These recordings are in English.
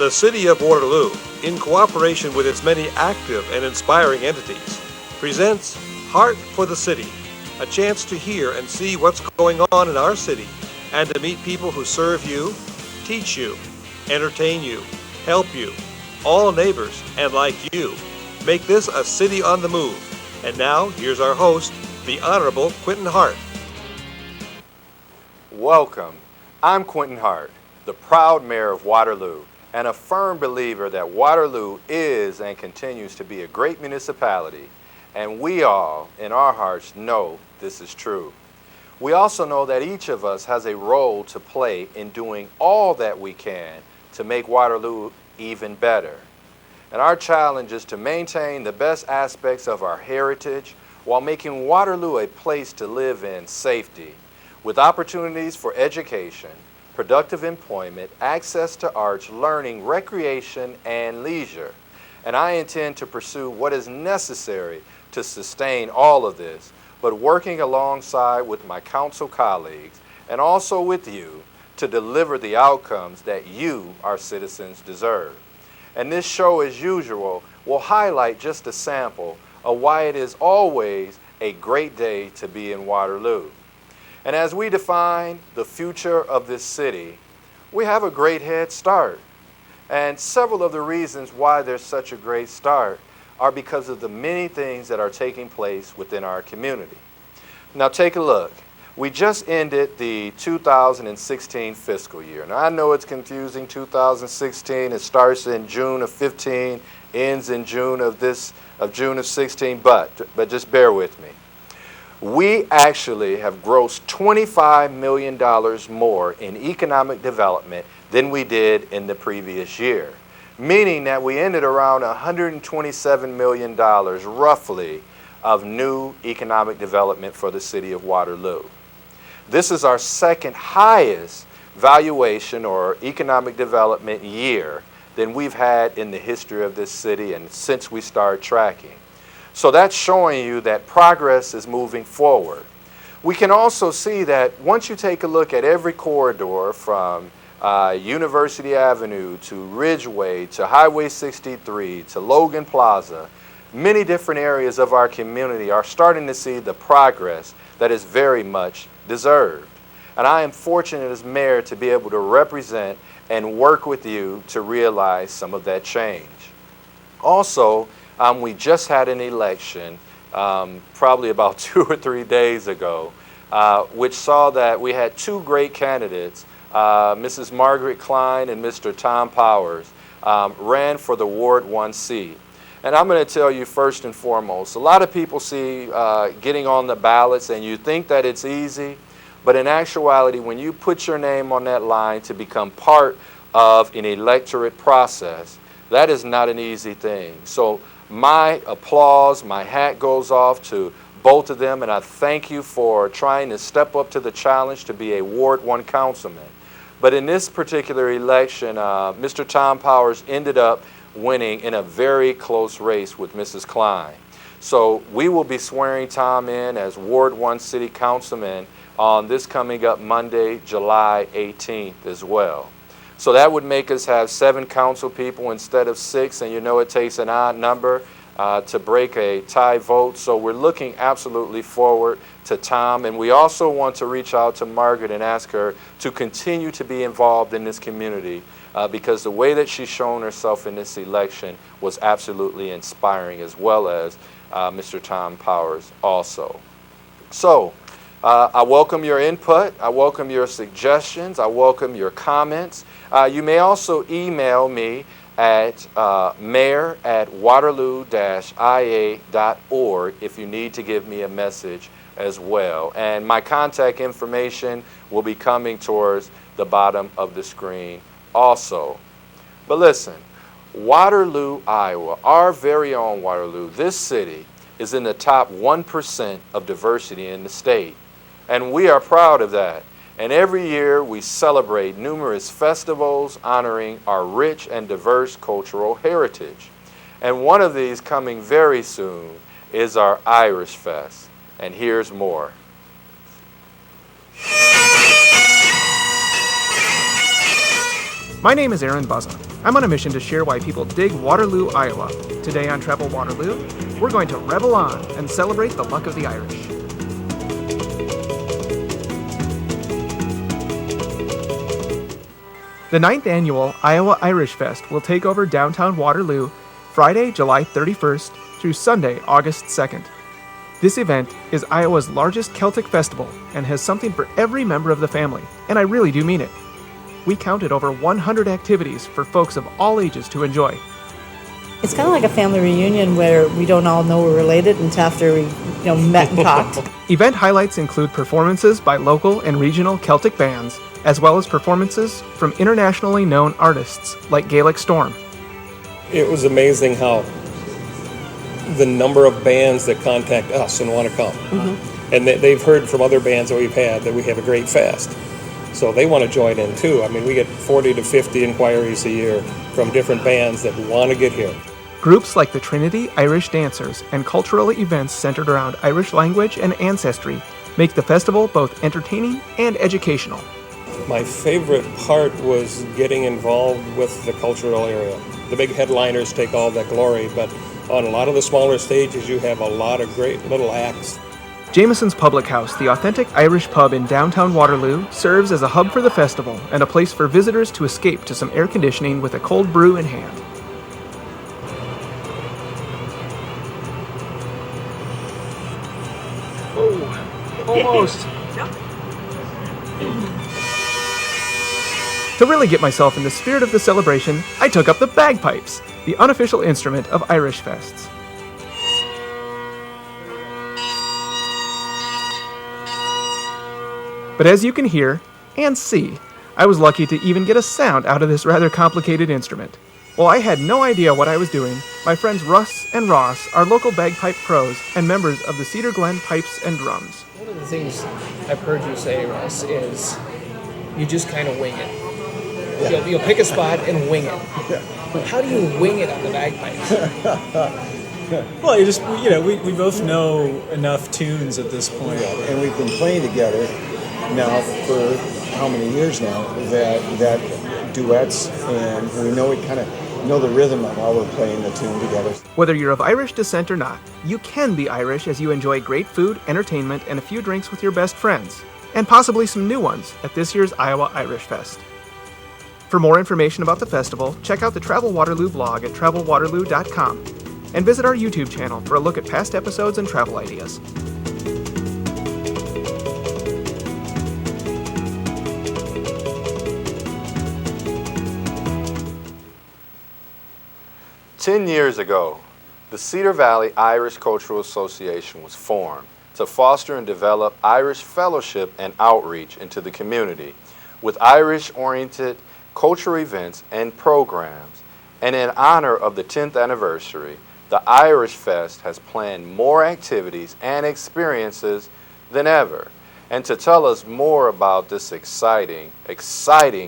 The City of Waterloo, in cooperation with its many active and inspiring entities, presents Heart for the City, a chance to hear and see what's going on in our city and to meet people who serve you, teach you, entertain you, help you, all neighbors and like you. Make this a city on the move. And now, here's our host, the Honorable Quentin Hart. Welcome. I'm Quentin Hart, the proud mayor of Waterloo, and a firm believer that Waterloo is and continues to be a great municipality, and we all, in our hearts, know this is true. We also know that each of us has a role to play in doing all that we can to make Waterloo even better. And our challenge is to maintain the best aspects of our heritage while making Waterloo a place to live in safety, with opportunities for education, productive employment, access to arts, learning, recreation, and leisure. And I intend to pursue what is necessary to sustain all of this, but working alongside with my council colleagues and also with you to deliver the outcomes that you, our citizens, deserve. And this show, as usual, will highlight just a sample of why it is always a great day to be in Waterloo. And as we define the future of this city, we have a great head start. And several of the reasons why there's such a great start are because of the many things that are taking place within our community. Now take a look. We just ended the 2016 fiscal year. Now I know it's confusing, 2016, it starts in June of 15, ends in June of 16, but just bear with me. We actually have grossed $25 million more in economic development than we did in the previous year, meaning that we ended around $127 million roughly of new economic development for the city of Waterloo. This is our second highest valuation or economic development year than we've had in the history of this city and since we started tracking. So that's showing you that progress is moving forward. We can also see that once you take a look at every corridor from University Avenue to Ridgeway to Highway 63 to Logan Plaza, many different areas of our community are starting to see the progress that is very much deserved. And I am fortunate as mayor to be able to represent and work with you to realize some of that change. Also, we just had an election probably about 2 or 3 days ago, which saw that we had two great candidates, Mrs. Margaret Klein and Mr. Tom Powers, ran for the Ward 1 seat. And I'm going to tell you first and foremost, a lot of people see getting on the ballots and you think that it's easy, but in actuality, when you put your name on that line to become part of an electorate process, that is not an easy thing. So my applause, my hat goes off to both of them, and I thank you for trying to step up to the challenge to be a Ward 1 councilman. But in this particular election, Mr. Tom Powers ended up winning in a very close race with Mrs. Klein. So we will be swearing Tom in as Ward 1 City Councilman on this coming up Monday, July 18th as well. So that would make us have 7 council people instead of 6, and you know it takes an odd number to break a tie vote. So we're looking absolutely forward to Tom, and we also want to reach out to Margaret and ask her to continue to be involved in this community because the way that she's shown herself in this election was absolutely inspiring, as well as Mr. Tom Powers also. So I welcome your input, I welcome your suggestions, I welcome your comments. You may also email me at mayor@waterloo-ia.org if you need to give me a message as well. And my contact information will be coming towards the bottom of the screen also. But listen, Waterloo, Iowa, our very own Waterloo, this city is in the top 1% of diversity in the state. And we are proud of that. And every year we celebrate numerous festivals honoring our rich and diverse cultural heritage. And one of these coming very soon is our Irish Fest. And here's more. My name is Aaron Buzza. I'm on a mission to share why people dig Waterloo, Iowa. Today on Travel Waterloo, we're going to revel on and celebrate the luck of the Irish. The 9th annual Iowa Irish Fest will take over downtown Waterloo Friday, July 31st through Sunday, August 2nd. This event is Iowa's largest Celtic festival and has something for every member of the family, and I really do mean it. We counted over 100 activities for folks of all ages to enjoy. It's kind of like a family reunion where we don't all know we're related until after we met and talked. Event highlights include performances by local and regional Celtic bands, as well as performances from internationally known artists like Gaelic Storm. It was amazing how the number of bands that contact us and want to come. Mm-hmm. And they've heard from other bands that we've had that we have a great fest. So they want to join in too. I mean, we get 40 to 50 inquiries a year from different bands that want to get here. Groups like the Trinity Irish Dancers and cultural events centered around Irish language and ancestry make the festival both entertaining and educational. My favorite part was getting involved with the cultural area. The big headliners take all that glory, but on a lot of the smaller stages you have a lot of great little acts. Jameson's Public House, the authentic Irish pub in downtown Waterloo, serves as a hub for the festival and a place for visitors to escape to some air conditioning with a cold brew in hand. Oh, almost. To really get myself in the spirit of the celebration, I took up the bagpipes, the unofficial instrument of Irish fests. But as you can hear and see, I was lucky to even get a sound out of this rather complicated instrument. While I had no idea what I was doing, my friends Russ and Ross are local bagpipe pros and members of the Cedar Glen Pipes and Drums. One of the things I've heard you say, Russ, is you just kind of wing it. Yeah. You'll pick a spot and wing it. Yeah. How do you wing it on the bagpipes? Well, we both know enough tunes at this point. Yeah, and we've been playing together now for how many years now, that duets, and we know the rhythm of how we're playing the tune together. Whether you're of Irish descent or not, you can be Irish as you enjoy great food, entertainment, and a few drinks with your best friends, and possibly some new ones at this year's Iowa Irish Fest. For more information about the festival, check out the Travel Waterloo blog at travelwaterloo.com and visit our YouTube channel for a look at past episodes and travel ideas. "10 years ago, the Cedar Valley Irish Cultural Association was formed to foster and develop Irish fellowship and outreach into the community with Irish-oriented cultural events and programs. And in honor of the 10th anniversary, the Irish Fest has planned more activities and experiences than ever. And to tell us more about this exciting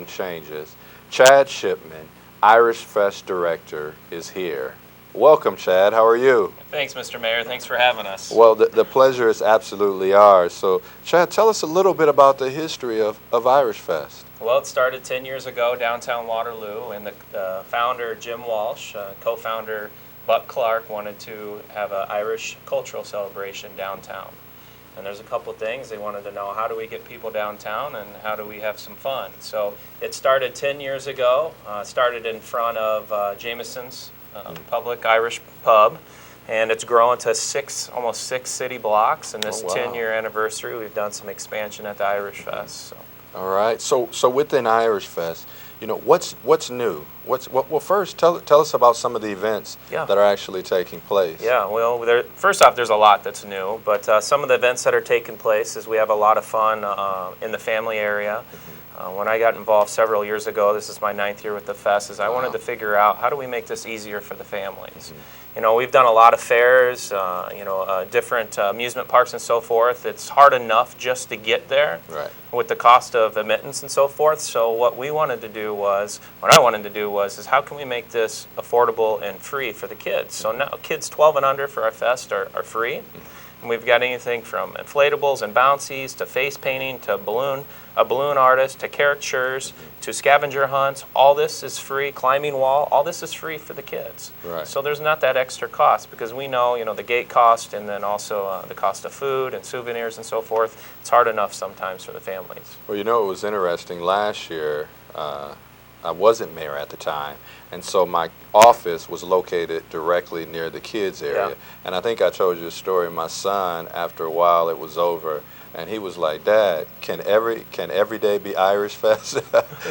changes, Chad Shipman, Irish Fest Director, is here. Welcome, Chad. How are you? Thanks, Mr. Mayor. Thanks for having us. Well, the pleasure is absolutely ours. So, Chad, tell us a little bit about the history of Irish Fest. Well, it started 10 years ago downtown Waterloo, and the founder, Jim Walsh, co-founder Buck Clark, wanted to have an Irish cultural celebration downtown. And there's a couple things. They wanted to know, how do we get people downtown and how do we have some fun? So it started 10 years ago. Started in front of Jameson's public Irish pub, and it's grown to almost six city blocks. And this 10-year anniversary, we've done some expansion at the Irish Fest. So. All right. So within Irish Fest, what's new? Well, first tell us about some of the events that are actually taking place. Yeah. Well, first off, there's a lot that's new, but some of the events that are taking place is we have a lot of fun in the family area. When I got involved several years ago, this is my 9th year with the fest, I wanted to figure out, how do we make this easier for the families? We've done a lot of fairs, different amusement parks and so forth. It's hard enough just to get there with the cost of admittance and so forth. So what I wanted to do was, how can we make this affordable and free for the kids? So now kids 12 and under for our fest are free. And we've got anything from inflatables and bouncies to face painting to a balloon artist to caricatures to scavenger hunts. All this is free. Climbing wall. All this is free for the kids. Right. So there's not that extra cost because we know, the gate cost and then also the cost of food and souvenirs and so forth. It's hard enough sometimes for the families. Well, it was interesting. Last year, I wasn't mayor at the time, and so my office was located directly near the kids area. Yeah. And I think I told you the story. My son, after a while, it was over, and he was like, "Dad, can every day be Irish Fest?"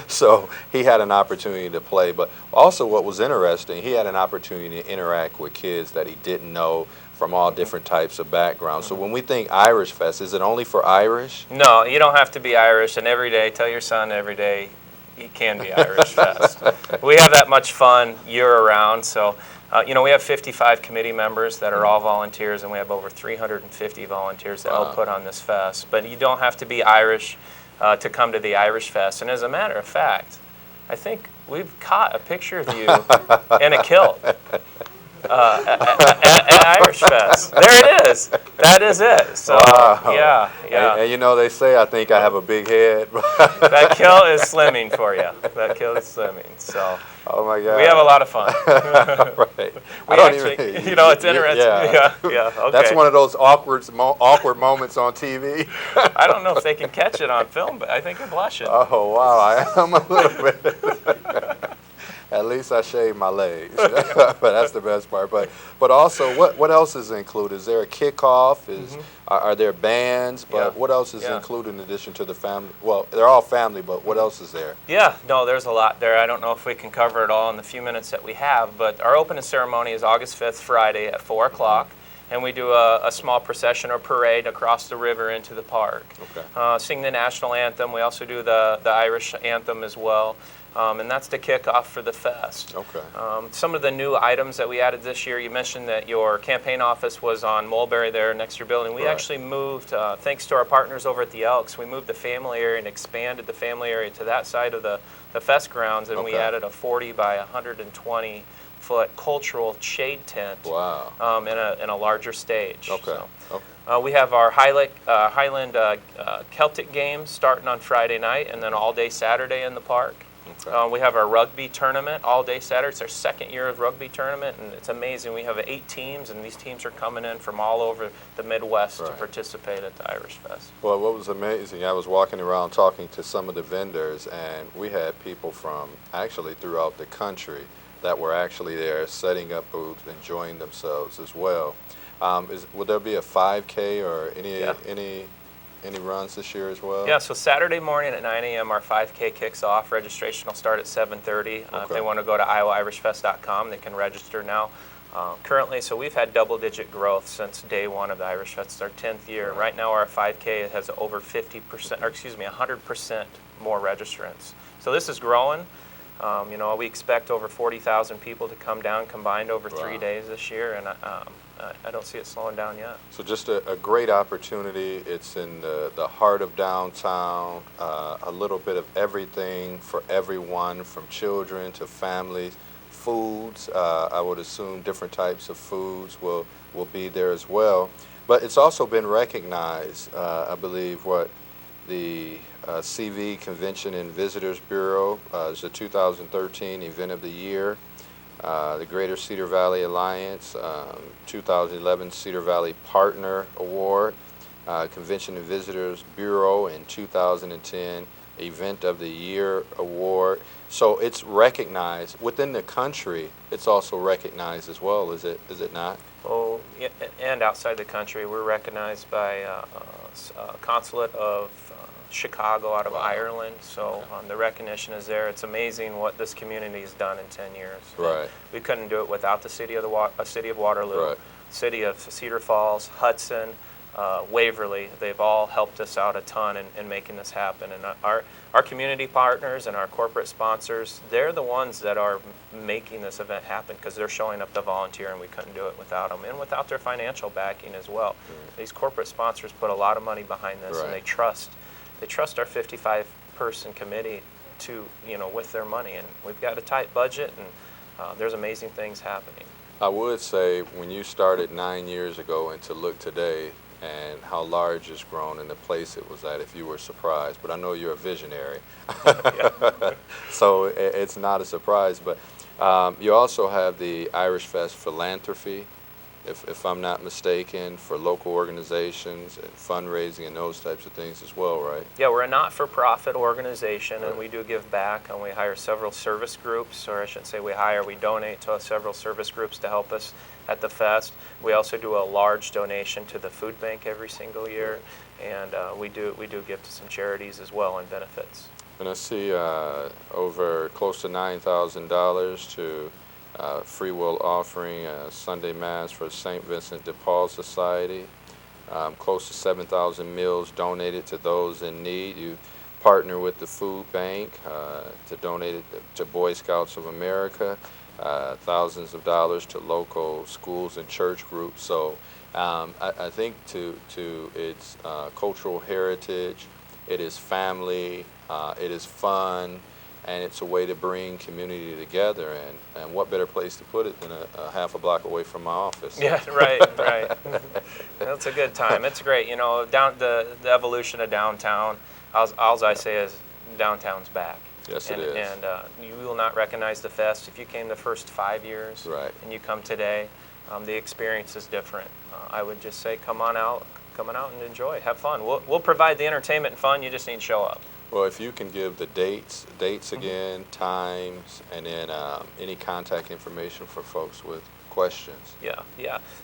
So he had an opportunity to play. But also, what was interesting, he had an opportunity to interact with kids that he didn't know from all different types of backgrounds. So when we think Irish Fest, is it only for Irish? No, you don't have to be Irish. And every day, tell your son every day, he can be Irish Fest. We have that much fun year-round. So, we have 55 committee members that are all volunteers, and we have over 350 volunteers that help put on this fest. But you don't have to be Irish to come to the Irish Fest. And as a matter of fact, I think we've caught a picture of you in a kilt. At Irish Fest. There it is. That is it. So, wow. Yeah. And they say I think I have a big head. That kilt is slimming for you. That kilt is slimming. So, oh my God. we have a lot of fun. Right. It's interesting. Yeah. Okay. That's one of those awkward moments on TV. I don't know if they can catch it on film, but I think you're blushing. Oh wow, I am a little bit. At least I shaved my legs, but that's the best part. But also, what else is included? Is there a kickoff? Are there bands? But what else is included in addition to the family? Well, they're all family, but what else is there? Yeah, no, there's a lot there. I don't know if we can cover it all in the few minutes that we have, but our opening ceremony is August 5th, Friday at 4 o'clock. And we do a small procession or parade across the river into the park. Okay. Sing the national anthem. We also do the Irish anthem as well. And that's the kickoff for the fest. Okay. Some of the new items that we added this year, you mentioned that your campaign office was on Mulberry there next to your building. We actually moved, thanks to our partners over at the Elks, we moved the family area and expanded the family area to that side of the fest grounds, and we added a 40 by 120 foot cultural shade tent. Wow. In a larger stage. Okay. So, we have our Highland Celtic games starting on Friday night and then all day Saturday in the park. Okay. We have our rugby tournament all day Saturday. It's our second year of rugby tournament, and it's amazing. We have 8 teams, and these teams are coming in from all over the Midwest to participate at the Irish Fest. Well, what was amazing, I was walking around talking to some of the vendors, and we had people from actually throughout the country that were actually there setting up booths, enjoying themselves as well. Will there be a 5K or any runs this year as well? Yeah, so Saturday morning at 9 a.m. our 5K kicks off. Registration will start at 7:30. If they want to go to iowairishfest.com, they can register now. Currently, so we've had double-digit growth since day one of the Irish Fest. It's our 10th year. Right now, our 5K has over 100% more registrants. So this is growing. We expect over 40,000 people to come down combined over 3 days this year, and I don't see it slowing down yet. So just a great opportunity. It's in the heart of downtown, a little bit of everything for everyone, from children to families. Foods, I would assume different types of foods will be there as well. But it's also been recognized, I believe, what the CV Convention and Visitors Bureau is the 2013 Event of the Year. The Greater Cedar Valley Alliance, 2011 Cedar Valley Partner Award, Convention and Visitors Bureau in 2010 Event of the Year Award. So it's recognized within the country. It's also recognized as well, is it not? Oh, and outside the country, we're recognized by Consulate of Chicago out of Ireland. So the recognition is there. It's amazing what this community has done in 10 years. Right. We couldn't do it without the city of Waterloo, city of Cedar Falls, Hudson, Waverly. They've all helped us out a ton in making this happen. And our community partners and our corporate sponsors, they're the ones that are making this event happen because they're showing up to volunteer, and we couldn't do it without them, and without their financial backing as well. These corporate sponsors put a lot of money behind this, and they trust our 55-person committee to, with their money. And we've got a tight budget, and there's amazing things happening. I would say when you started 9 years ago and to look today, and how large it's grown and the place it was at, if you were surprised. But I know you're a visionary, so it's not a surprise. But you also have the Irish Fest Philanthropy, if I'm not mistaken, for local organizations and fundraising and those types of things as well, right? Yeah, we're a not-for-profit organization, and we do give back, and we hire several service groups, or I shouldn't say we donate to several service groups to help us at the fest. We also do a large donation to the food bank every single year, and we do give to some charities as well and benefits. And I see over close to $9,000 to free will offering, Sunday Mass for St. Vincent de Paul Society, close to 7,000 meals donated to those in need. You partner with the food bank to donate it to Boy Scouts of America, thousands of dollars to local schools and church groups. So I think to its cultural heritage, it is family, it is fun, and it's a way to bring community together, and what better place to put it than a half a block away from my office. Yeah, right. That's a good time. It's great. You know, the evolution of downtown, all I say is downtown's back. Yes, it is. And you will not recognize the fest if you came the first 5 years. Right. And you come today, the experience is different. I would just say come on out and enjoy, have fun. We'll provide the entertainment and fun, you just need to show up. Well, if you can give the dates again, times, and then any contact information for folks with questions. Yeah.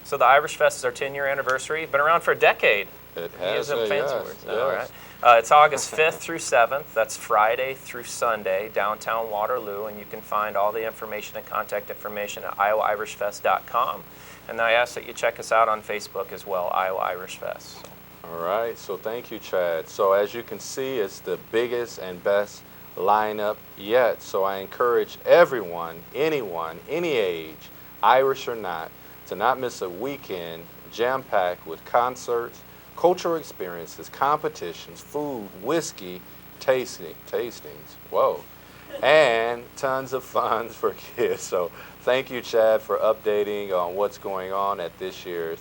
So the Irish Fest is our 10-year anniversary. Been around for a decade. It has, fancy yes. words. All right. It's August 5th through 7th. That's Friday through Sunday, downtown Waterloo, and you can find all the information and contact information at iowairishfest.com. And I ask that you check us out on Facebook as well, Iowa Irish Fest. All right, so thank you, Chad. So as you can see, it's the biggest and best lineup yet. So I encourage everyone, anyone, any age, Irish or not, to not miss a weekend jam-packed with concerts, cultural experiences, competitions, food, whiskey, tastings, whoa, and tons of fun for kids. So thank you, Chad, for updating on what's going on at this year's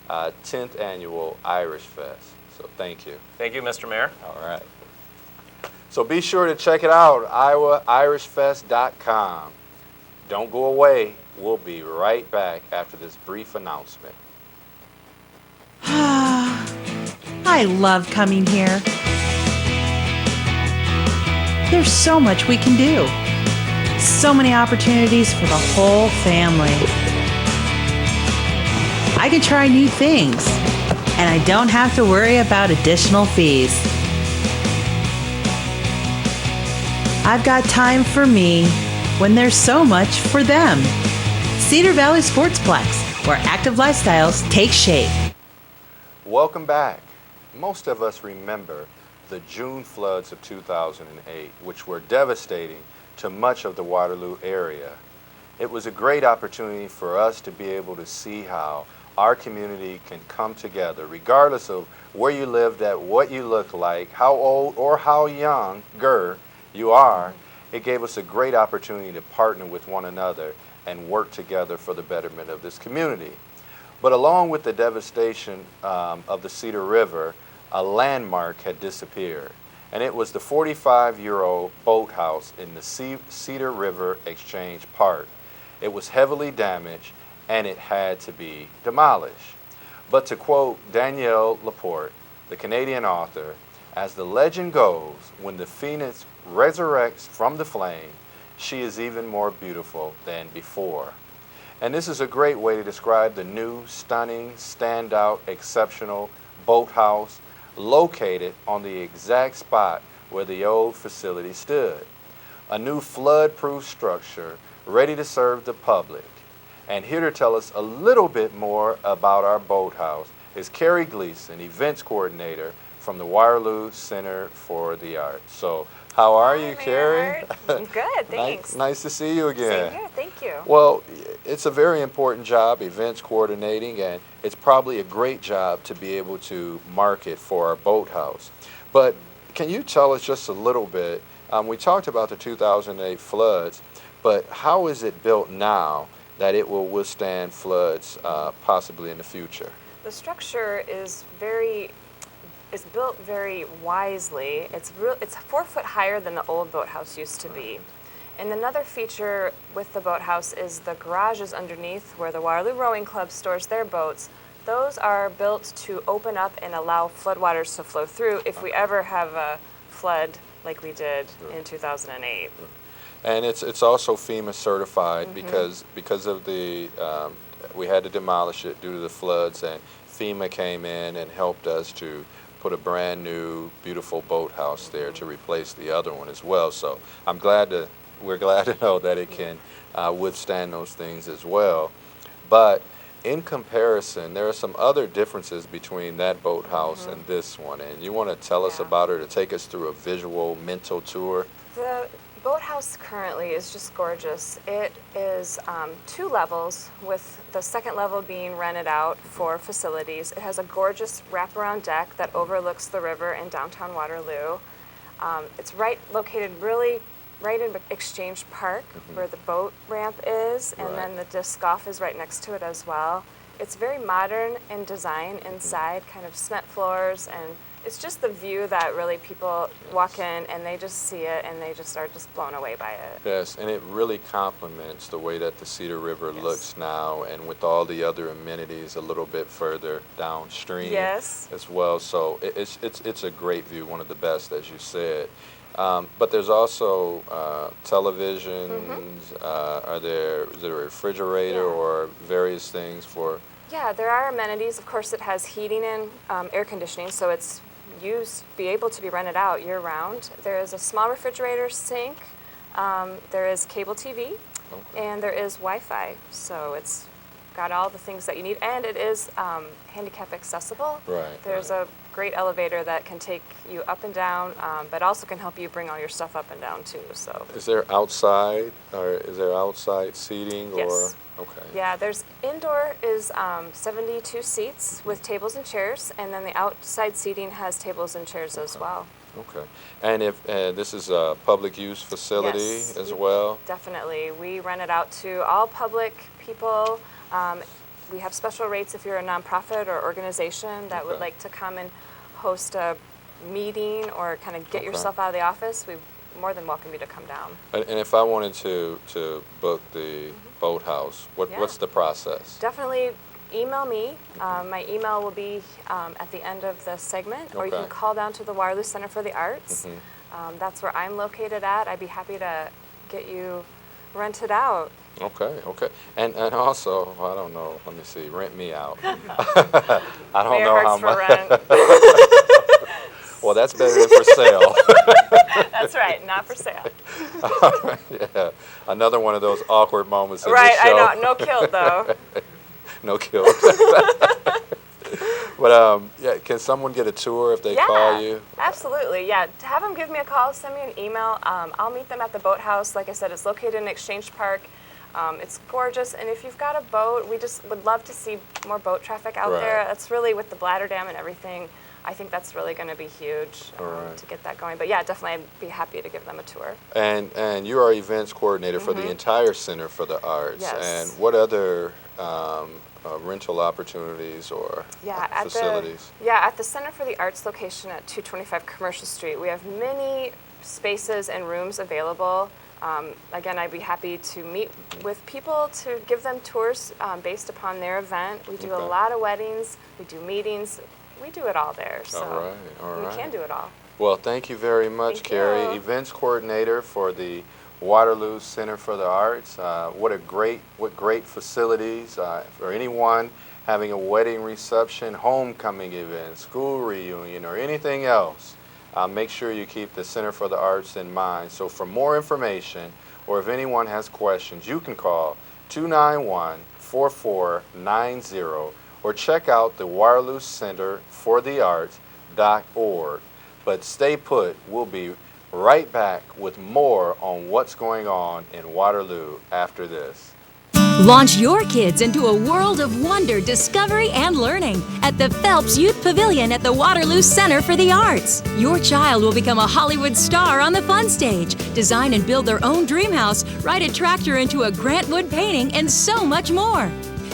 10th Annual Irish Fest. So thank you. Thank you, Mr. Mayor. All right. So be sure to check it out, iowairishfest.com. Don't go away. We'll be right back after this brief announcement. I love coming here. There's so much we can do. So many opportunities for the whole family. I can try new things, and I don't have to worry about additional fees. I've got time for me when there's so much for them. Cedar Valley Sportsplex, where active lifestyles take shape. Welcome back. Most of us remember the June floods of 2008, which were devastating to much of the Waterloo area. It was a great opportunity for us to be able to see how our community can come together, regardless of where you lived at, what you look like, how old or how younger you are. It gave us a great opportunity to partner with one another and work together for the betterment of this community. But along with the devastation of the Cedar River, a landmark had disappeared, and it was the 45-year-old boathouse in the Cedar River Exchange Park. It was heavily damaged, and it had to be demolished. But to quote Danielle Laporte, the Canadian author, as the legend goes, when the phoenix resurrects from the flame, she is even more beautiful than before. And this is a great way to describe the new, stunning, standout, exceptional boathouse located on the exact spot where the old facility stood. A new flood-proof structure ready to serve the public. And here to tell us a little bit more about our boathouse is Carrie Gleason, events coordinator from the Waterloo Center for the Arts. So how are you, Carrie? I'm good, thanks. Nice to see you again. Same here, thank you. Well, it's a very important job, events coordinating, and it's probably a great job to be able to market for our boathouse. But can you tell us just a little bit, we talked about the 2008 floods, but how is it built now that it will withstand floods possibly in the future? The structure is built very wisely. It's 4 foot higher than the old boathouse used to be. And another feature with the boathouse is the garages underneath where the Waterloo Rowing Club stores their boats. Those are built to open up and allow floodwaters to flow through if we ever have a flood like we did in 2008. And it's also FEMA certified because of the we had to demolish it due to the floods, and FEMA came in and helped us to put a brand new beautiful boathouse there to replace the other one as well. So we're glad to know that it can withstand those things as well. But in comparison, there are some other differences between that boathouse and this one, and you want to tell us about it, or take us through a visual mental tour? The boathouse currently is just gorgeous. It is 2 levels, with the second level being rented out for facilities. It has a gorgeous wraparound deck that overlooks the river in downtown Waterloo. It's located right in Exchange Park, where the boat ramp is, and then the disc golf is right next to it as well. It's very modern in design inside, kind of cement floors, and it's just the view that really people walk in and they just see it and they just are just blown away by it. Yes, and it really complements the way that the Cedar River looks now, and with all the other amenities a little bit further downstream as well. So it's a great view, one of the best, as you said. But there's also televisions. Is there a refrigerator or various things for? Yeah, there are amenities. Of course, it has heating and air conditioning, so it's be able to be rented out year round. There is a small refrigerator, sink. There is cable TV, and there is Wi-Fi. So it's got all the things that you need, and it is handicap accessible. There's a great elevator that can take you up and down, but also can help you bring all your stuff up and down too. So is there outside seating? Yes. Or okay. Yeah, there's indoor is 72 seats with tables and chairs, and then the outside seating has tables and chairs as well. Okay. And if this is a public use facility as well? Definitely. We rent it out to all public people. We have special rates if you're a nonprofit or organization that would like to come and host a meeting or kind of get yourself out of the office. We more than welcome you to come down. And if I wanted to book the boathouse, what's the process? Definitely email me. My email will be at the end of the segment, or you can call down to the Waterloo Center for the Arts. That's where I'm located at. I'd be happy to get you rented out. Okay. And also, I don't know, let me see, rent me out. I don't know how much. Rent. Well, that's better than for sale. That's right, not for sale. Yeah, another one of those awkward moments in the show. I know, no kilt though. No kilt. But can someone get a tour if they call you? Absolutely, yeah. Have them give me a call, send me an email. I'll meet them at the boathouse. Like I said, it's located in Exchange Park. It's gorgeous, and if you've got a boat, we just would love to see more boat traffic out there. That's really, with the bladder dam and everything, I think that's really going to be huge to get that going. But yeah, definitely I'd be happy to give them a tour. And you are events coordinator for the entire Center for the Arts. Yes. And what other rental opportunities or facilities? At the Center for the Arts location at 225 Commercial Street, we have many spaces and rooms available. Again, I'd be happy to meet with people to give them tours based upon their event. We do a lot of weddings, we do meetings, we do it all there. So all right. We can do it all. Well, thank you very much, Carrie. Events coordinator for the Waterloo Center for the Arts. What great facilities for anyone having a wedding reception, homecoming event, school reunion, or anything else. Make sure you keep the Center for the Arts in mind. So for more information, or if anyone has questions, you can call 291-4490 or check out the Waterloo Center for the Arts.org. But stay put, we'll be right back with more on what's going on in Waterloo after this. Launch your kids into a world of wonder, discovery, and learning at the Phelps Youth Pavilion at the Waterloo Center for the Arts. Your child will become a Hollywood star on the fun stage, design and build their own dream house, ride a tractor into a Grant Wood painting, and so much more.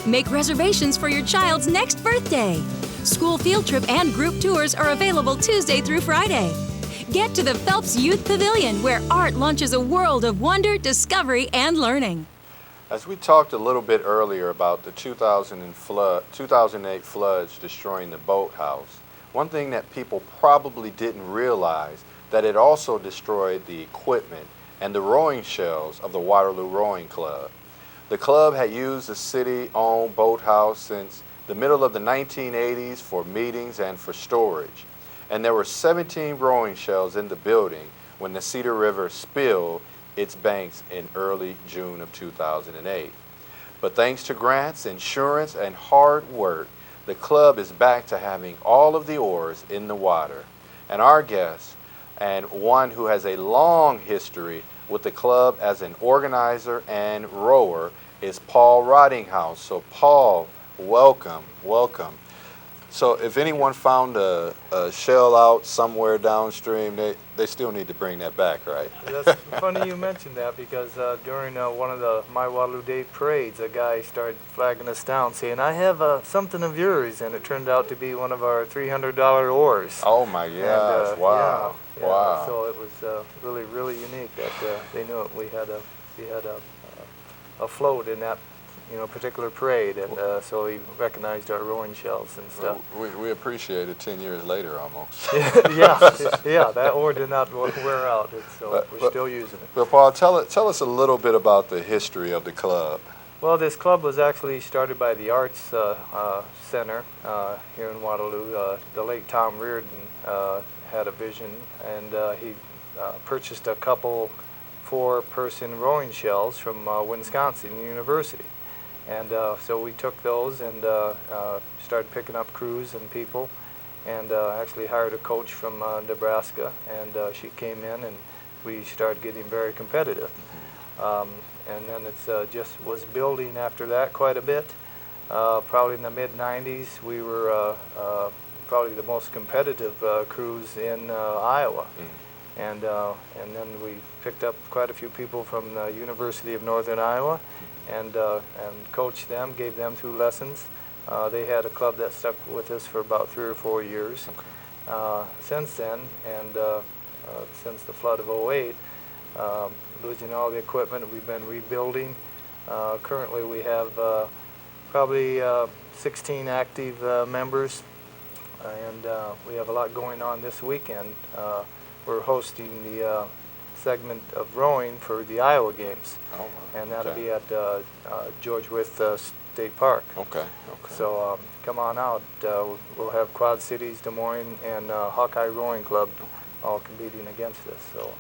Make reservations for your child's next birthday. School field trip and group tours are available Tuesday through Friday. Get to the Phelps Youth Pavilion, where art launches a world of wonder, discovery, and learning. As we talked a little bit earlier about the 2008 floods destroying the boathouse, one thing that people probably didn't realize that it also destroyed the equipment and the rowing shells of the Waterloo Rowing Club. The club had used the city-owned boathouse since the middle of the 1980s for meetings and for storage. And there were 17 rowing shells in the building when the Cedar River spilled its banks in early June of 2008. But thanks to grants, insurance, and hard work, the club is back to having all of the oars in the water. And our guest, and one who has a long history with the club as an organizer and rower, is Paul Rottinghaus. So Paul, welcome, welcome. So if anyone found a shell out somewhere downstream, they still need to bring that back, right? That's funny you mentioned that, because during one of the My Waterloo Day parades, a guy started flagging us down saying, "I have something of yours," and it turned out to be one of our $300 oars. Oh my gosh, wow. Yeah, wow. So it was really, really unique that they knew it. We had a float in that particular parade, and so he recognized our rowing shells and stuff. Well, we appreciate it 10 years later almost. yeah, that oar did not wear out, so we're still using it. But Paul, tell us a little bit about the history of the club. Well, this club was actually started by the Arts Center here in Waterloo. The late Tom Reardon had a vision, and he purchased a couple 4-person rowing shells from Wisconsin University. And so we took those and started picking up crews and people, and actually hired a coach from Nebraska, and she came in, and we started getting very competitive. And then it's just was building after that quite a bit. Probably in the mid-90s, we were probably the most competitive crews in Iowa. And then we picked up quite a few people from the University of Northern Iowa, and coached them, gave them 2 lessons. They had a club that stuck with us for about 3 or 4 years. Since then, and since the flood of '08, losing all the equipment, we've been rebuilding. Currently we have probably 16 active members, and we have a lot going on this weekend. We're hosting the segment of rowing for the Iowa games, and that'll be at George Wythe State Park. Okay. So come on out. We'll have Quad Cities, Des Moines, and Hawkeye Rowing Club all competing against us. So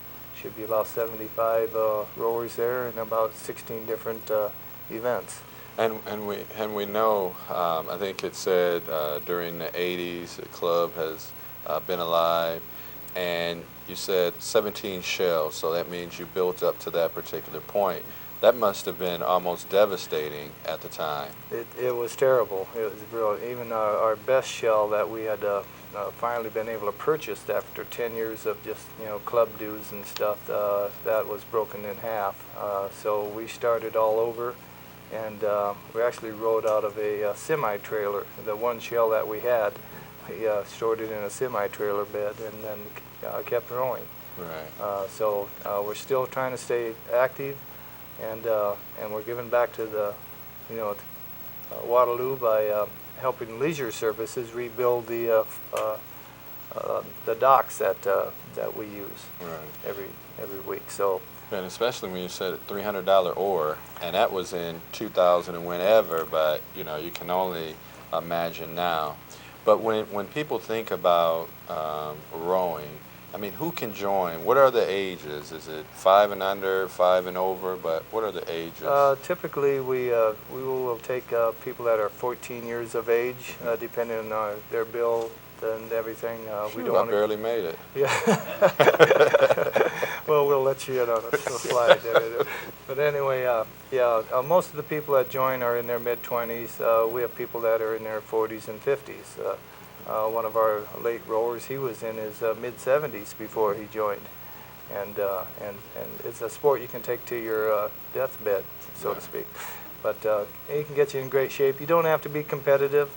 should be about 75 rowers there, and about 16 different events. And we know, I think it said during the 80s, the club has been alive, and you said 17 shells, so that means you built up to that particular point. That must have been almost devastating at the time. It was terrible. It was real. Even our best shell that we had finally been able to purchase after 10 years of just club dues and stuff, that was broken in half. So we started all over, and we actually rode out of a semi-trailer. The one shell that we had, we stored it in a semi-trailer bed, and then kept rowing. Right. So we're still trying to stay active, and we're giving back to the Waterloo by helping leisure services rebuild the docks that we use every week. So. And especially when you said $300 oar, and that was in 2000 and whenever, but you can only imagine now. But when people think about rowing, I mean, who can join? What are the ages? Is it 5 and under, 5 and over? But what are the ages? Typically, we will take people that are 14 years of age, depending on their build and everything. We don't. I barely made it. Yeah. Well, we'll let you in on a slide there. But anyway, most of the people that join are in their mid-20s. We have people that are in their 40s and 50s. One of our late rowers, he was in his mid-70s before he joined, and it's a sport you can take to your deathbed, so to speak. But it can get you in great shape. You don't have to be competitive.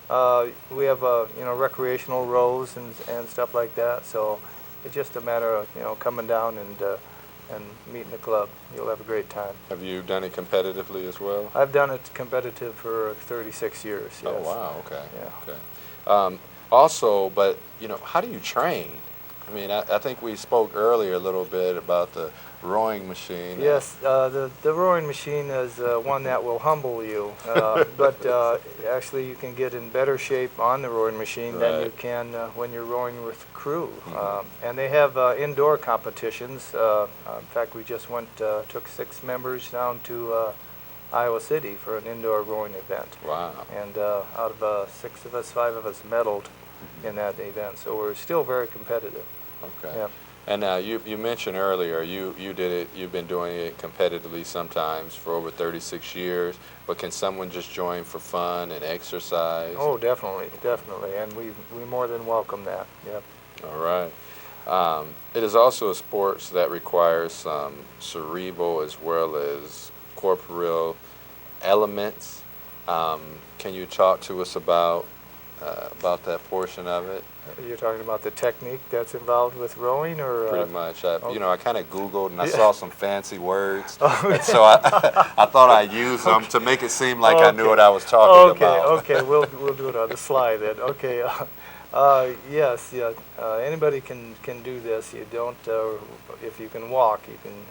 We have recreational rows and stuff like that. So it's just a matter of coming down and meeting the club. You'll have a great time. Have you done it competitively as well? I've done it competitive for 36 years. Yes. Oh wow. Okay. Yeah. Okay. Also, but how do you train? I mean, I think we spoke earlier a little bit about the rowing machine. Yes, the rowing machine is one that will humble you, but actually you can get in better shape on the rowing machine than you can when you're rowing with crew. And they have indoor competitions. In fact, we just took 6 members down to Iowa City for an indoor rowing event. Wow. And out of 6 of us, 5 of us medaled in that event, so we're still very competitive. Okay. Yeah. And you mentioned earlier you did it. You've been doing it competitively sometimes for over 36 years. But can someone just join for fun and exercise? Oh, definitely, and we more than welcome that. Yep. All right. It is also a sport that requires some cerebral as well as corporeal elements. Can you talk to us about that portion of it? You're talking about the technique that's involved with rowing, or pretty much. I kind of Googled and I Yeah. saw some fancy words, Oh, and so I thought I'd use them to make it seem like I knew what I was talking about. Okay, we'll do it on the slide then. Okay, yes, yeah. Anybody can do this. You don't. If you can walk,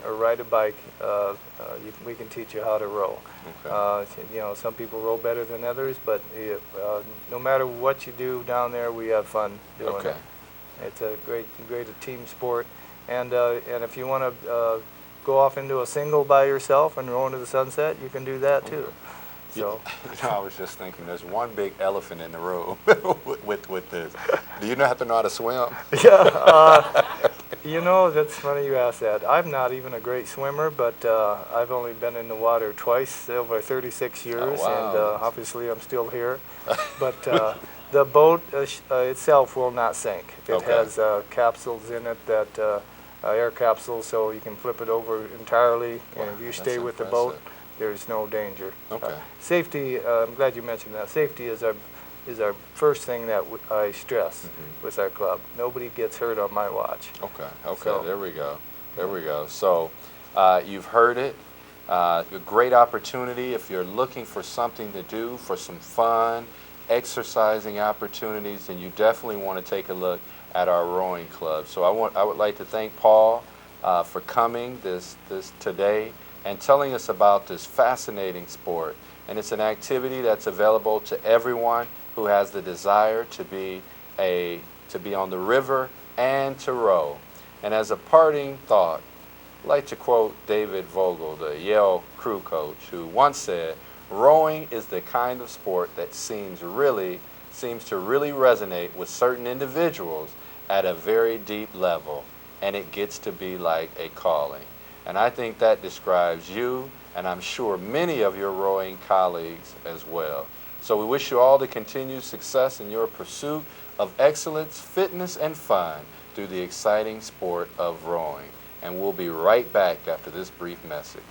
or ride a bike. We can teach you how to row. Okay. Some people row better than others, but no matter what you do down there, we have fun doing it. It's a great team sport, and if you want to go off into a single by yourself and row into the sunset, you can do that too. So I was just thinking, there's one big elephant in the room with this. Do you have to know how to swim? Yeah, that's funny you ask that. I'm not even a great swimmer, but I've only been in the water twice over 36 years, and obviously I'm still here. But the boat itself will not sink. It has capsules in it that air capsules, so you can flip it over entirely, and if you stay with the boat, there's no danger. Okay. Safety, I'm glad you mentioned that. Safety is our first thing that I stress with our club. Nobody gets hurt on my watch. Okay, So- there we go. So you've heard it. A great opportunity if you're looking for something to do, for some fun, exercising opportunities, then you definitely want to take a look at our rowing club. So I would like to thank Paul for coming this today and telling us about this fascinating sport. And it's an activity that's available to everyone who has the desire to be on the river and to row. And as a parting thought, I'd like to quote David Vogel, the Yale crew coach, who once said, "Rowing is the kind of sport that seems to really resonate with certain individuals at a very deep level, and it gets to be like a calling." And I think that describes you, and I'm sure many of your rowing colleagues as well. So we wish you all the continued success in your pursuit of excellence, fitness, and fun through the exciting sport of rowing. And we'll be right back after this brief message.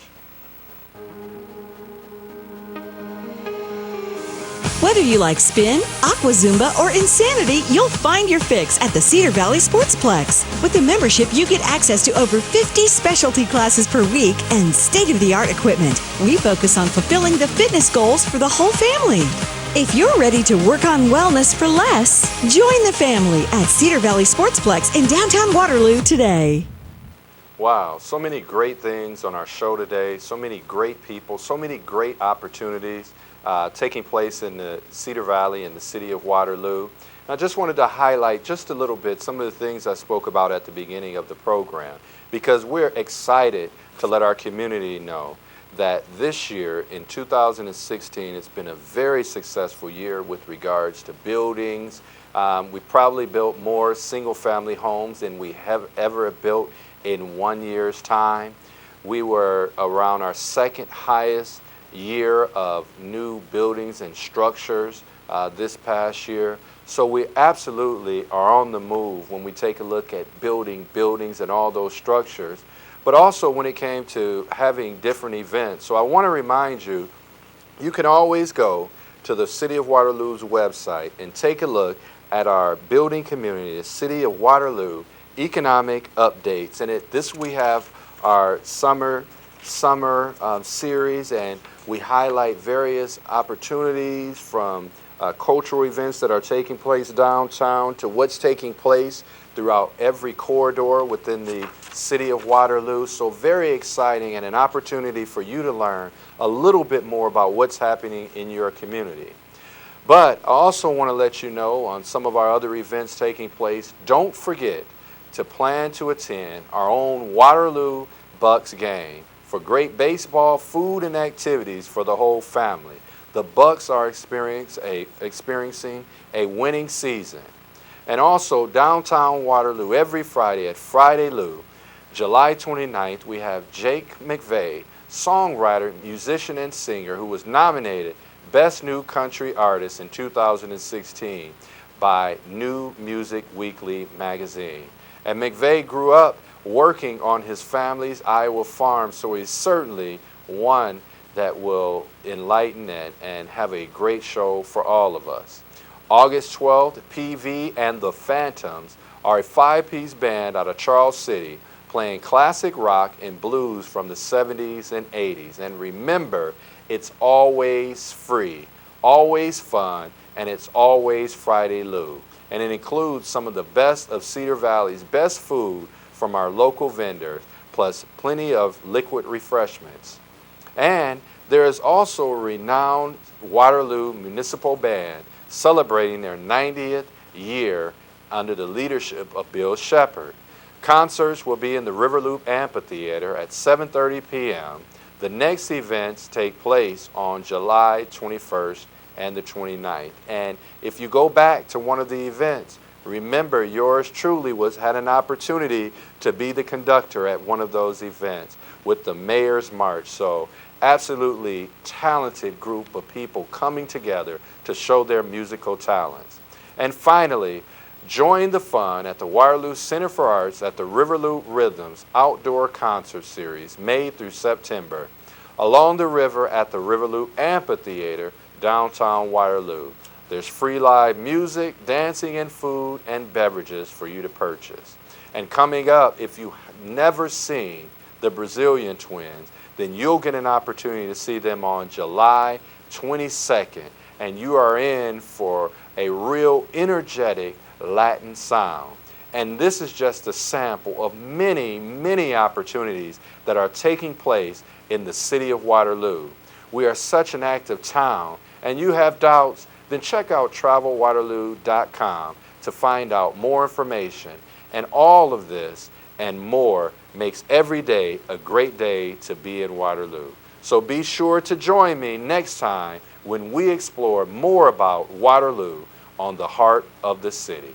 Whether you like spin, aqua zumba, or insanity, you'll find your fix at the Cedar Valley Sportsplex. With a membership, you get access to over 50 specialty classes per week and state-of-the-art equipment. We focus on fulfilling the fitness goals for the whole family. If you're ready to work on wellness for less, join the family at Cedar Valley Sportsplex in downtown Waterloo today. Wow, so many great things on our show today, so many great people, so many great opportunities taking place in the Cedar Valley and the city of Waterloo. And I just wanted to highlight just a little bit some of the things I spoke about at the beginning of the program, because we're excited to let our community know that this year in 2016 it's been a very successful year with regards to buildings. We probably built more single-family homes than we have ever built in 1 year's time. We were around our second highest year of new buildings and structures this past year. So we absolutely are on the move when we take a look at building buildings and all those structures, but also when it came to having different events. So I want to remind you you can always go to the City of Waterloo's website and take a look at our building community, the City of Waterloo economic updates. And this we have our summer series, and we highlight various opportunities from cultural events that are taking place downtown to what's taking place throughout every corridor within the City of Waterloo. So very exciting, and an opportunity for you to learn a little bit more about what's happening in your community. But I also want to let you know on some of our other events taking place, don't forget to plan to attend our own Waterloo Bucks game for great baseball, food, and activities for the whole family. The Bucks are experiencing a winning season. And also downtown Waterloo every Friday at Friday Lou, July 29th, we have Jake Mcveigh, songwriter, musician, and singer who was nominated Best New Country Artist in 2016 by New Music Weekly magazine. And Mcveigh grew up working on his family's Iowa farm, so he's certainly one that will enlighten and have a great show for all of us. August 12th, Peavy and the Phantoms are a 5-piece band out of Charles City playing classic rock and blues from the 70s and 80s. And remember, it's always free, always fun, and it's always Friday Lou. And it includes some of the best of Cedar Valley's best food from our local vendors, plus plenty of liquid refreshments. And there is also a renowned Waterloo Municipal Band celebrating their 90th year under the leadership of Bill Shepard. Concerts will be in the Riverloop Amphitheater at 7:30 p.m. The next events take place on July 21st and the 29th. And if you go back to one of the events, remember yours truly had an opportunity to be the conductor at one of those events with the Mayor's March. So absolutely talented group of people coming together to show their musical talents. And finally, join the fun at the Waterloo Center for Arts at the Riverloop Rhythms Outdoor Concert Series, May through September, along the river at the Riverloop Amphitheater, downtown Waterloo. There's free live music, dancing, and food and beverages for you to purchase. And coming up, if you've never seen the Brazilian Twins, then you'll get an opportunity to see them on July 22nd. And you are in for a real energetic Latin sound. And this is just a sample of many, many opportunities that are taking place in the City of Waterloo. We are such an active town, and you have doubts, then check out travelwaterloo.com to find out more information. And all of this and more makes every day a great day to be in Waterloo. So be sure to join me next time when we explore more about Waterloo on the heart of the city.